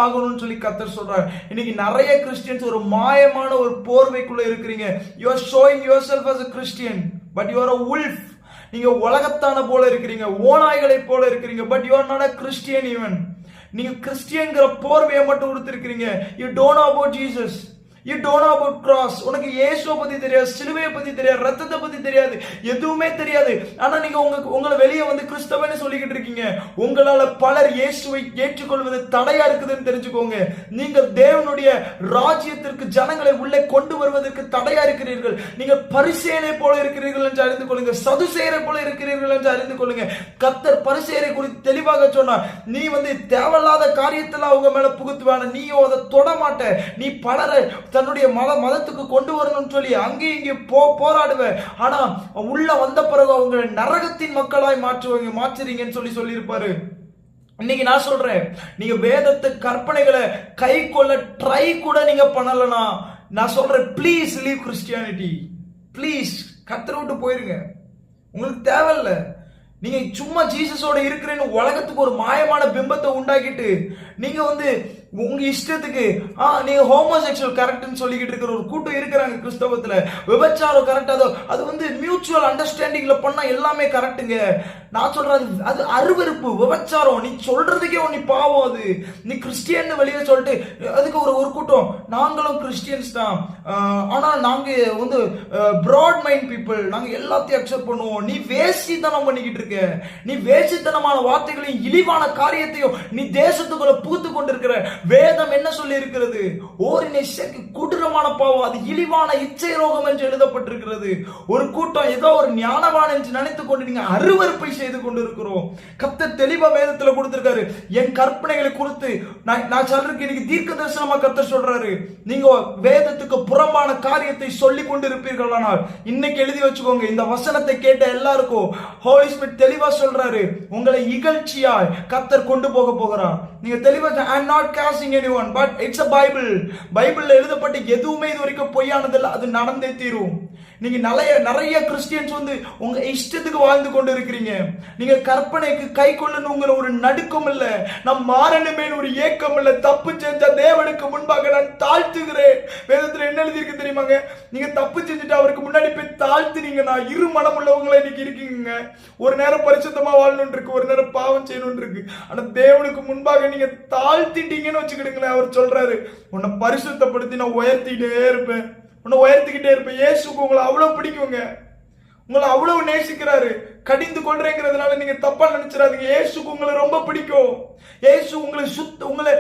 ஆகணும்னு சொல்லி கர்த்தர் சொல்றாரு. இன்னைக்கு நிறைய கிறிஸ்டியன்ஸ் ஒரு மாயமான ஒரு போர்வைக்குள்ள இருக்கிறீங்க. you are showing yourself as a Christian but you are a wolf. நீங்க உலகத்தான போல இருக்கிறீங்க, ஓநாய்களை போல இருக்கிறீங்க, but you are not a Christian even. நீங்க கிறிஸ்டியன்ங்கற போர்வையை மட்டும் உடுத்திருக்கீங்க. you don't know about Jesus. You don't know about cross. உனக்கு இயேசுவை பத்தி தெரியாது, சிலுவையை பத்தி தெரியாது, ரத்தத்தை பத்தி தெரியாது, எதுவுமே தெரியாது. ஆனா நீங்க உங்களை வெளியே வந்து கிறிஸ்தவன்னு சொல்லிக்கிட்டு இருக்கீங்க. உங்களால பலர் இயேசுவை ஏற்றுக்கொள்வது தடையா இருக்குதுன்னு தெரிஞ்சுக்கோங்க. நீங்கள் தேவனுடைய ராஜ்யத்திற்கு ஜனங்களை உள்ளே கொண்டு வருவதற்கு தடையா இருக்கிறீர்கள். நீங்கள் பரிசேயரை போல இருக்கிறீர்கள் என்று அறிந்து கொள்ளுங்க, சதுசேயரை போல இருக்கிறீர்கள் என்று அறிந்து கொள்ளுங்க. கர்த்தர் பரிசேயரை குறித்து தெளிவாக சொன்னார். நீ வந்து தேவையில்லாத காரியத்தெல்லாம் அவங்க மேல புகுத்துவான, நீயோ அதை தொட மாட்ட. நீ பலரை தன்னுடைய மதத்துக்கு கொண்டு வரணும்னு சொல்லி அங்கேயும் இங்கே போராடுவ. ஆனா உள்ள வந்த பிறகு அவங்க நரகத்தின் மக்களாய் மாற்றுறீங்கன்னு சொல்லி இருப்பாரு. இன்னைக்கு நான் சொல்றேன், நீங்க வேதத்து கற்பனைகளை கை கொள்ள ட்ரை கூட நீங்க பண்ணலனா நான் சொல்றேன், ப்ளீஸ் லீவ் கிறிஸ்டியானிட்டி. ப்ளீஸ் கர்த்தரை விட்டு போயிருங்க. உங்களுக்கு தேவையில்லை. நீங்க சும்மா ஜீசஸோட இருக்கிறேன்னு உலகத்துக்கு ஒரு மாயமான பிம்பத்தை உண்டாக்கிட்டு நீங்க வந்து உங்க இஷ்டத்துக்கு நீங்க ஹோமோசெக்சுவல் கரெக்ட்னு சொல்லிக்கிட்டு இருக்கிற ஒரு கூட்டம் இருக்கிறாங்க கிறிஸ்தவத்துல. விபச்சாரம் கரெக்ட், அது வந்து மியூச்சுவல் அண்டர்ஸ்டாண்டிங்ல பண்ணா எல்லாமே கரெக்டுங்க. நான் சொல்றது அது அருவருப்பு, விபச்சாரம். நீ சொல்றதுக்கே நீ பாவம். அது நீ கிறிஸ்டியன் வெளியே சொல்லிட்டு அதுக்கு ஒரு கூட்டம் நாங்களும் கிறிஸ்டியன்ஸ் தான், ஆனா நாங்க வந்து பிராட் மைண்ட் பீப்புள், நாங்க எல்லாத்தையும் அக்செப்ட் பண்ணுவோம். நீ வேசித்தனம் பண்ணிக்கிட்டு இருக்க. நீ வேசித்தனமான வார்த்தைகளையும் இழிவான காரியத்தையும் நீ தேசத்துக்குள்ள பூத்து கொண்டிருக்கிற. வேதம் என்ன சொல்லி இருக்கிறது? ஓரினை கொடூரமான பாவம், அது இழிவான இச்சை ரோகம் என்று எழுதப்பட்டிருக்கிறது. ஒரு கூட்டம் ஏதோ ஒரு ஞானவான் என்று நினைத்துக் கொண்டு நீங்க அருவருப்பை செய்து கொண்டிருக்கிறோம். கர்த்தர் தெளிவா வேதத்துல கொடுத்திருக்காரு. என் கற்பனைகளை குறித்து நான் சொல்றேன், இன்னைக்கு தீர்க்க தரிசனமா கர்த்தர் சொல்றாரு, நீங்க வேதத்துக்கு புறம்பான காரியத்தை சொல்லி கொண்டு இருப்பீர்கள். ஆனால் இன்னைக்கு எழுதி வச்சுக்கோங்க, இந்த வசனத்தை கேட்ட எல்லாருக்கும் ஹோலி ஸ்பிரிட் தெளிவா சொல்றாரு, உங்களை இகழ்ச்சியா கர்த்தர் கொண்டு போகிறார். நீங்க தெளிவா I am not casting anyone but it's a Bible. பைபிள்ல எழுதப்பட்ட எதுவுமே இது வரைக்கும் பொய்யானது இல்ல, அது நடந்தே தீரும். நீங்க நிறைய கிறிஸ்டியன்ஸ் வந்து உங்க இஷ்டத்துக்கு வாழ்ந்து கொண்டு இருக்கிறீங்க. நீங்க கற்பனைக்கு கை கொள்ளணுங்கிற ஒரு நடுக்கம் இல்ல, நம் மாறணுமே ஒரு ஏக்கம் இல்ல. தப்பு செஞ்ச தேவனுக்கு முன்பாக நான் தாழ்த்துகிறேன். வேதத்துல என்ன எழுதி இருக்கு தெரியுமாங்க? நீங்க தப்பு செஞ்சுட்டு அவருக்கு முன்னாடி போய் தாழ்த்துனீங்கன்னா இரு மனம் உள்ளவங்களா இன்னைக்கு இருக்கீங்க. ஒரு நேரம் பரிசுத்தமா வாழணும்னு இருக்கு, ஒரு நேரம் பாவம் செய்யணும்னு இருக்கு. ஆனா தேவனுக்கு முன்பாக நீங்க தாழ்த்திட்டீங்கன்னு வச்சுக்கிடுங்களேன். அவர் சொல்றாரு, உன்னை பரிசுத்தப்படுத்தி நான் உயர்த்திக்கிட்டே இருப்பேன், உன்னை உயர்த்திக்கிட்டே இருப்பேன். இயேசுக்கு உங்களை அவ்வளவு பிடிக்குங்க, உங்களை அவ்வளவு நேசிக்கிறாரு. கடிந்து கொள்றேங்கிறதுனால நீங்க தப்பா நினைச்சிடாதீங்க. இயேசுக்கு உங்களை ரொம்ப பிடிக்கும். இயேசு உங்களை